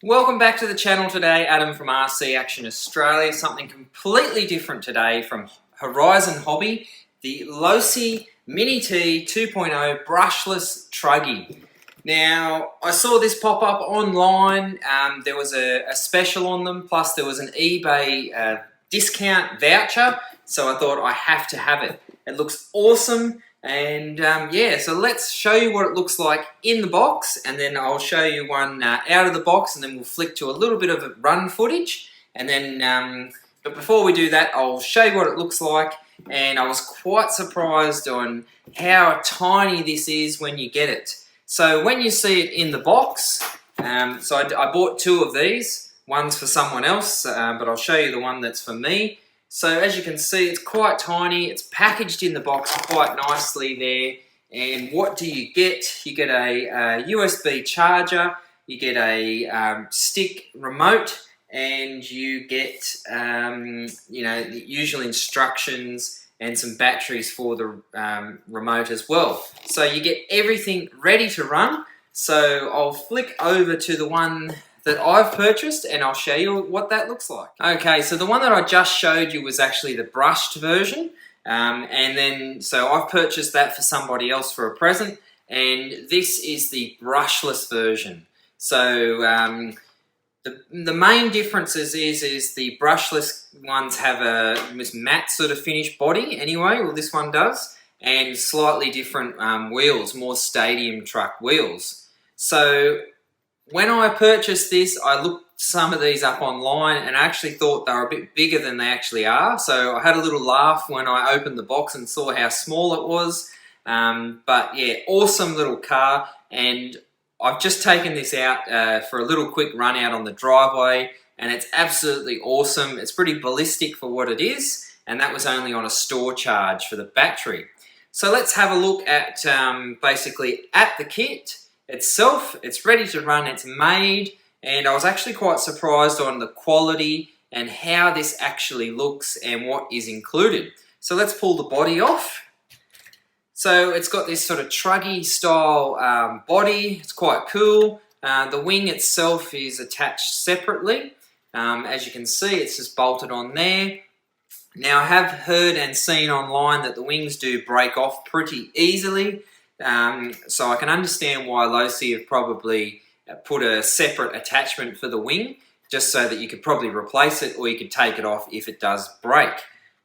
Welcome back to the channel today. Adam from RC Action Australia. Something completely different today from Horizon Hobby, the Losi Mini T 2.0 Brushless Truggy. Now, I saw this pop up online. There was a special on them, plus there was an eBay discount voucher, so I thought I have to have it. It looks awesome. And yeah, so let's show you what it looks like in the box, and then I'll show you one out of the box, and then we'll flick to a little bit of run footage, and then but before we do that, I'll show you what it looks like. And I was quite surprised on how tiny this is when you get it. So when you see it in the box, so I bought two of these. One's for someone else, but I'll show you the one that's for me. So as you can see, it's quite tiny. It's packaged in the box quite nicely there. And what do you get? You get a USB charger, you get a stick remote, and you get you know, the usual instructions and some batteries for the remote as well. So you get everything ready to run. So I'll flick over to the one that I've purchased, and I'll show you what that looks like. Okay, so the one that I just showed you was actually the brushed version, and then so I've purchased that for somebody else for a present, and this is the brushless version. So the main differences is the brushless ones have this matte sort of finished body anyway, well this one does, and slightly different wheels, more stadium truck wheels. So when I purchased this, I looked some of these up online and I actually thought they were a bit bigger than they actually are. So I had a little laugh when I opened the box and saw how small it was. But yeah, awesome little car. And I've just taken this out for a little quick run out on the driveway, and it's absolutely awesome. It's pretty ballistic for what it is, and that was only on a store charge for the battery. So let's have a look at basically at the kit itself. It's ready to run, it's made, and I was actually quite surprised on the quality and how this actually looks and what is included. So let's pull the body off. So it's got this sort of Truggy style body. It's quite cool. The wing itself is attached separately. As you can see, it's just bolted on there. Now I have heard and seen online that the wings do break off pretty easily. So I can understand why Losi have probably put a separate attachment for the wing, just so that you could probably replace it, or you could take it off if it does break.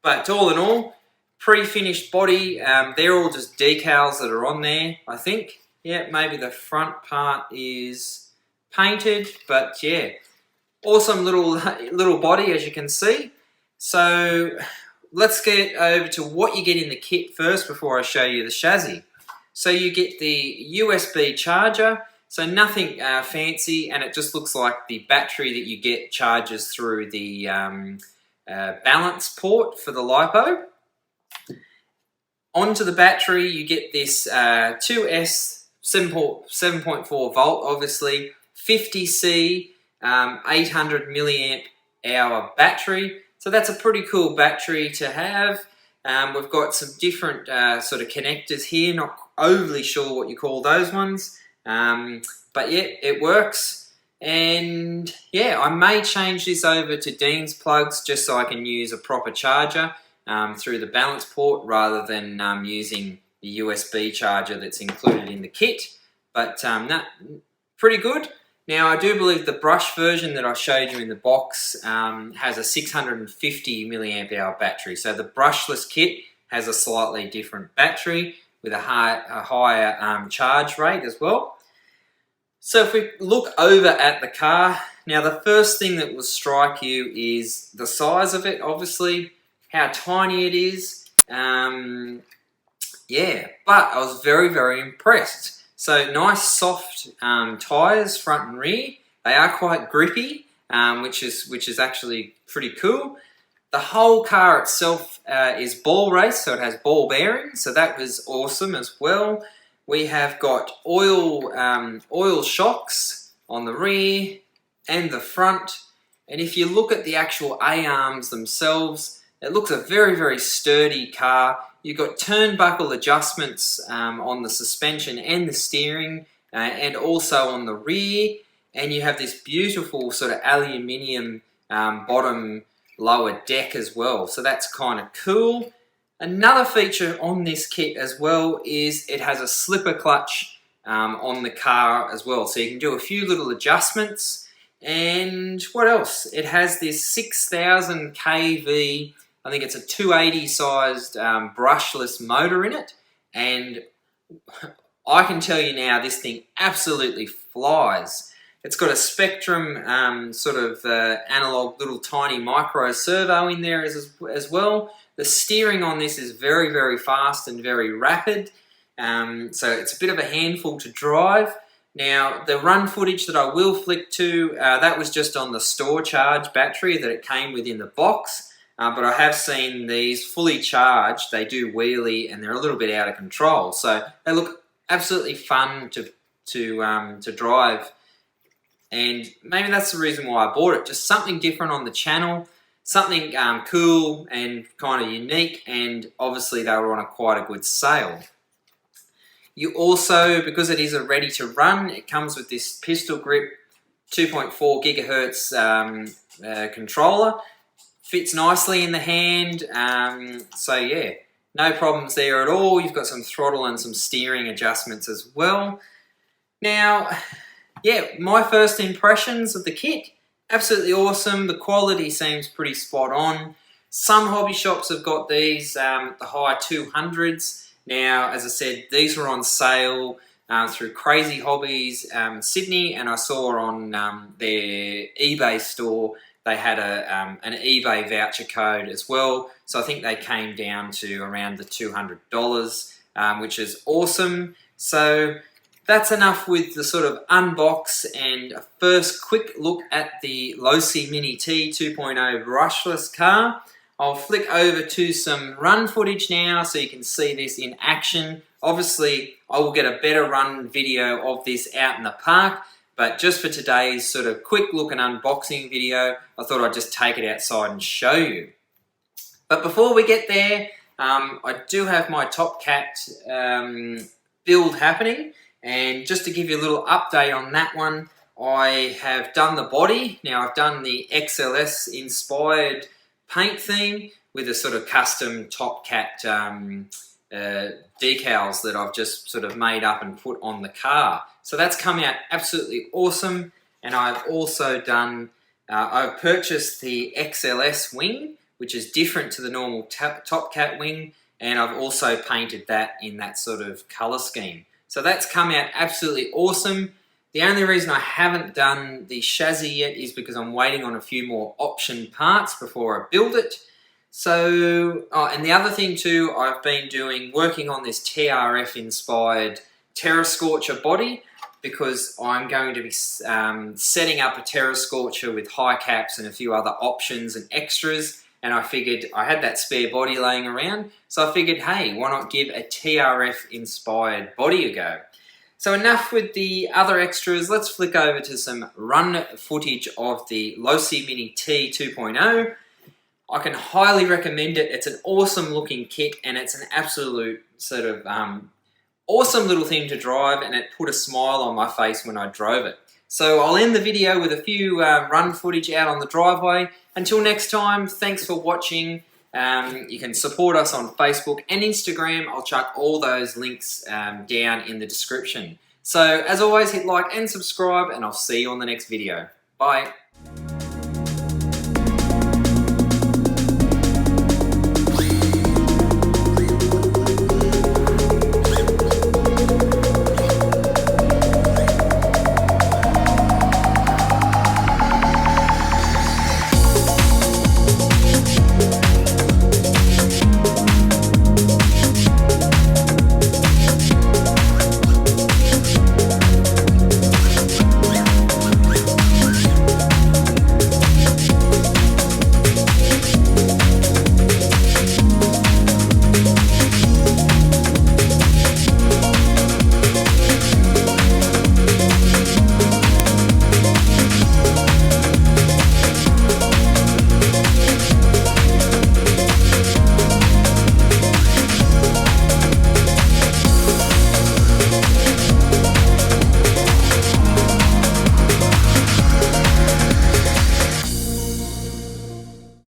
But all in all, pre-finished body. They're all just decals that are on there, I think. Yeah, maybe the front part is painted, but yeah, awesome little body, as you can see. So let's get over to what you get in the kit first before I show you the chassis. So you get the USB charger, so nothing fancy, and it just looks like the battery that you get charges through the balance port for the LiPo. Onto the battery, you get this 2S 7.4 volt, obviously, 50C, 800 milliamp hour battery. So that's a pretty cool battery to have. We've got some different sort of connectors here, not overly sure what you call those ones, but yeah, it works. And yeah, I may change this over to Dean's plugs just so I can use a proper charger through the balance port rather than using the USB charger that's included in the kit. But pretty good. Now I do believe the brush version that I showed you in the box has a 650 milliamp hour battery. So the brushless kit has a slightly different battery with a higher charge rate as well. So if we look over at the car, now the first thing that will strike you is the size of it, obviously, how tiny it is. Yeah, but I was very, very impressed. So nice soft tyres, front and rear. They are quite grippy, which is actually pretty cool. The whole car itself is ball race, so it has ball bearings, so that was awesome as well. We have got oil shocks on the rear and the front, and if you look at the actual A-arms themselves, it looks a very, very sturdy car. You've got turnbuckle adjustments on the suspension and the steering, and also on the rear. and you have this beautiful sort of aluminium bottom lower deck as well. So that's kind of cool. Another feature on this kit as well is it has a slipper clutch on the car as well. So you can do a few little adjustments. And what else? It has this 6,000 kV, I think it's a 280 sized brushless motor in it. And I can tell you now, this thing absolutely flies. It's got a Spectrum sort of analog little tiny micro servo in there as well. The steering on this is very, very fast and very rapid. So it's a bit of a handful to drive. Now, the run footage that I will flick to, that was just on the store charge battery that it came with in the box. But I have seen these fully charged. They do wheelie and they're a little bit out of control. So they look absolutely fun to drive. And maybe that's the reason why I bought it. Just something different on the channel. Something cool and kind of unique, and obviously they were on quite a good sale. You also, because it is a ready to run, it comes with this pistol grip 2.4 gigahertz controller. Fits nicely in the hand, so yeah, no problems there at all. You've got some throttle and some steering adjustments as well. Now, yeah, my first impressions of the kit. Absolutely awesome. The quality seems pretty spot on. Some hobby shops have got these, the high 200s. Now, as I said, these were on sale through Crazy Hobbies Sydney, and I saw on their eBay store they had an eBay voucher code as well. So I think they came down to around the $200, which is awesome. So that's enough with the sort of unbox and a first quick look at the Losi Mini T 2.0 brushless car. I'll flick over to some run footage now so you can see this in action. Obviously, I will get a better run video of this out in the park, but just for today's sort of quick look and unboxing video, I thought I'd just take it outside and show you. But before we get there, I do have my Top Cat build happening. And just to give you a little update on that one, I have done the body. Now I've done the XLS inspired paint theme with a sort of custom Top Cat decals that I've just sort of made up and put on the car. So that's come out absolutely awesome. And I've also done, I've purchased the XLS wing, which is different to the normal Top Cat wing. And I've also painted that in that sort of color scheme. So that's come out absolutely awesome. The only reason I haven't done the chassis yet is because I'm waiting on a few more option parts before I build it. So, and the other thing too, I've been working on this TRF inspired Terra Scorcher body, because I'm going to be setting up a Terra Scorcher with high caps and a few other options and extras. And I figured I had that spare body laying around, so I figured, hey, why not give a TRF-inspired body a go? So enough with the other extras, let's flick over to some run footage of the Losi Mini T 2.0. I can highly recommend it. It's an awesome looking kit, and it's an absolute sort of awesome little thing to drive, and it put a smile on my face when I drove it. So I'll end the video with a few run footage out on the driveway. Until next time, thanks for watching. You can support us on Facebook and Instagram. I'll chuck all those links down in the description. So as always, hit like and subscribe, and I'll see you on the next video. Bye.